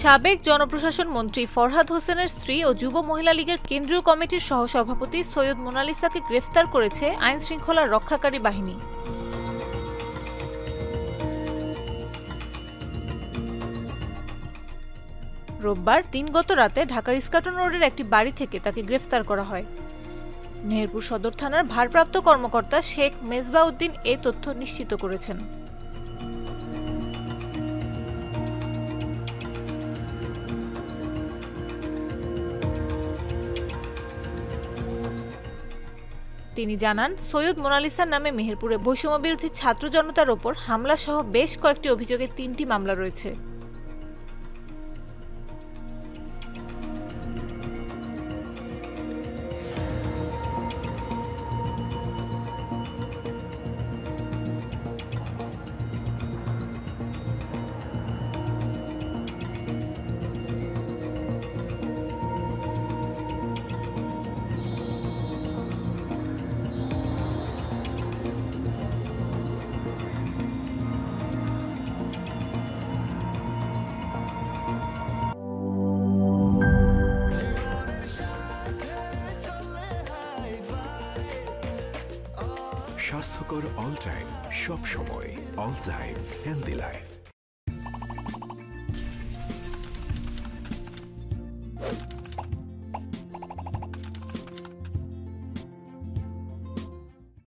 সাবেক জনপ্রশাসন মন্ত্রী ফরহাদ হোসেনের স্ত্রী ও যুব মহিলা লীগের কেন্দ্রীয় কমিটির সহসভাপতি সৈয়দ মোনালিসাকে গ্রেফতার করেছে আইনশৃঙ্খলা রক্ষাকারী বাহিনী। রোববার দিনগত রাতে ঢাকার ইস্কাটন রোডের একটি বাড়ি থেকে তাকে গ্রেফতার করা হয়। মেহেরপুর সদর থানার ভারপ্রাপ্ত কর্মকর্তা শেখ মেজবাউদ্দিন এ তথ্য নিশ্চিত করেছেন। তিনি জানান, সৈয়দ মোনালিসার নামে মেহেরপুরে বৈষম্যবিরোধী ছাত্র জনতার ওপর হামলা সহ বেশ কয়েকটি অভিযোগে 3টি মামলা রয়েছে। স্বাস্থ্যকর অল টাইম, সব সময় অল টাইম হেলদি লাইফ।